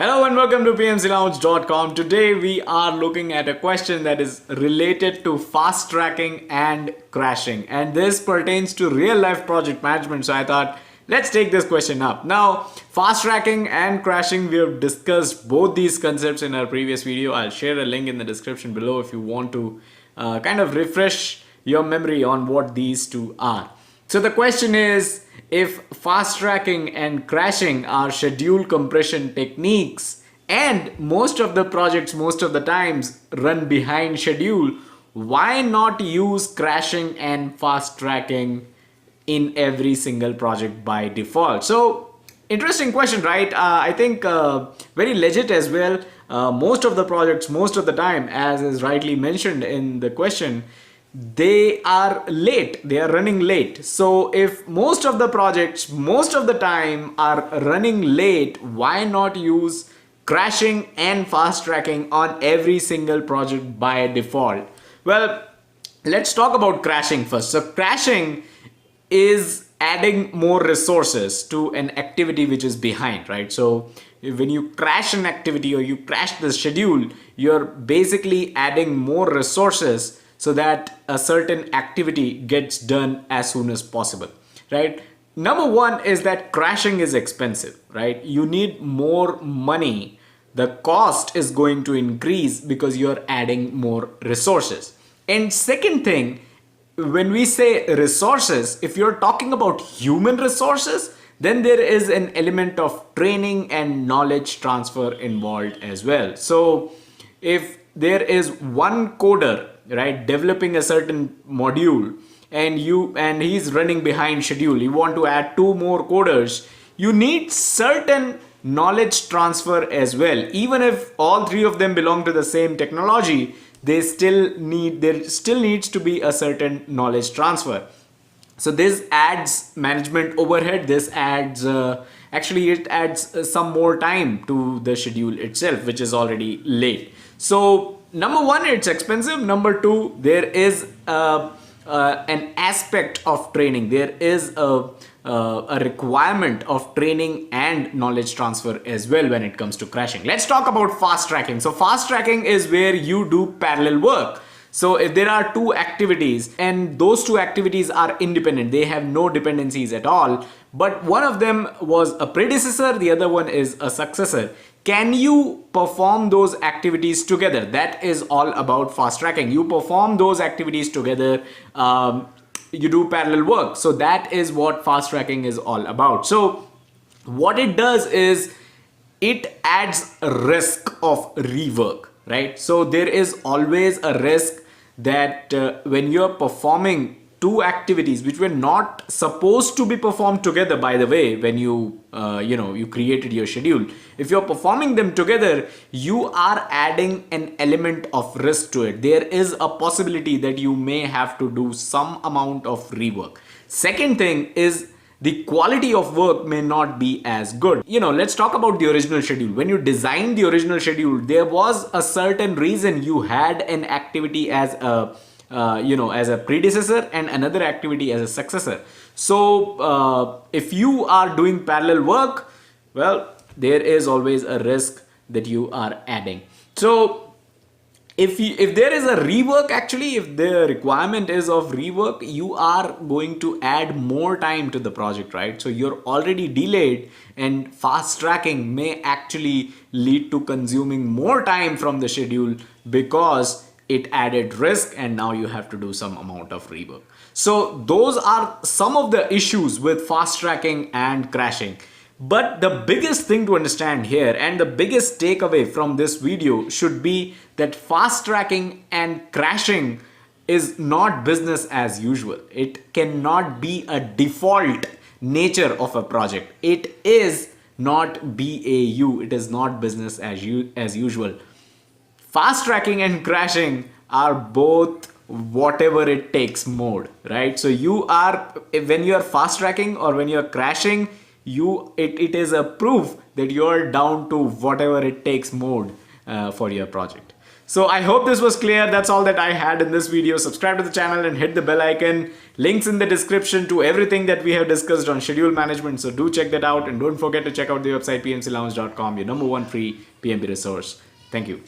Hello and welcome to pmclounge.com. Today we are looking at a question that is related to fast tracking and crashing, and this pertains to real life project management. So I thought let's take this question up. Now, fast tracking and crashing, we have discussed both these concepts in our previous video. I'll share a link in the description below if you want to kind of refresh your memory on what these two are. So the question is, if fast tracking and crashing are schedule compression techniques and most of the projects most of the times run behind schedule, why not use crashing and fast tracking in every single project by default? So interesting question, right? I think very legit as well. Most of the projects most of the time, as is rightly mentioned in the question, they are late, they are running late. So if most of the projects most of the time are running late, why not use crashing and fast tracking on every single project by default? Well, let's talk about crashing first. So crashing is adding more resources to an activity which is behind, right? So when you crash an activity or you crash the schedule, you're basically adding more resources so that a certain activity gets done as soon as possible, right? Number one is that crashing is expensive, right? You need more money. The cost is going to increase because you're adding more resources. And second thing, when we say resources, if you're talking about human resources, then there is an element of training and knowledge transfer involved as well. So if there is one coder, right, developing a certain module, and he's running behind schedule, you want to add two more coders, you need certain knowledge transfer as well. Even if all three of them belong to the same technology, there still needs to be a certain knowledge transfer. So this adds management overhead. This adds actually it adds some more time to the schedule itself, which is already late. So number one, it's expensive. Number two, there is an aspect of training. There is a requirement of training and knowledge transfer as well when it comes to crashing. Let's talk about fast tracking. So fast tracking is where you do parallel work. So if there are two activities and those two activities are independent, they have no dependencies at all, but one of them was a predecessor, the other one is a successor. Can you perform those activities together? That is all about fast tracking. You perform those activities together. You do parallel work. So that is what fast tracking is all about. So what it does is it adds a risk of rework, right? So there is always a risk that when you're performing two activities which were not supposed to be performed together, by the way, when you created your schedule, if you're performing them together, you are adding an element of risk to it. There is a possibility that you may have to do some amount of rework. Second thing is the quality of work may not be as good. Let's talk about the original schedule. When you designed the original schedule, there was a certain reason you had an activity as a as a predecessor and another activity as a successor. So if you are doing parallel work, well, there is always a risk that you are adding. So if there is a rework, actually, if the requirement is of rework, you are going to add more time to the project, right? So you're already delayed, and fast tracking may actually lead to consuming more time from the schedule because it added risk and now you have to do some amount of rework. So those are some of the issues with fast tracking and crashing. But the biggest thing to understand here and the biggest takeaway from this video should be that fast tracking and crashing is not business as usual. It cannot be a default nature of a project. It is not BAU. It is not business as usual. Fast tracking and crashing are both whatever it takes mode, right? So when you are fast tracking or when you're crashing, it is a proof that you're down to whatever it takes mode for your project. So I hope this was clear. That's all that I had in this video. Subscribe to the channel and hit the bell icon. Links in the description to everything that we have discussed on schedule management. So do check that out, and don't forget to check out the website pmclounge.com, your #1 free PMP resource. Thank you.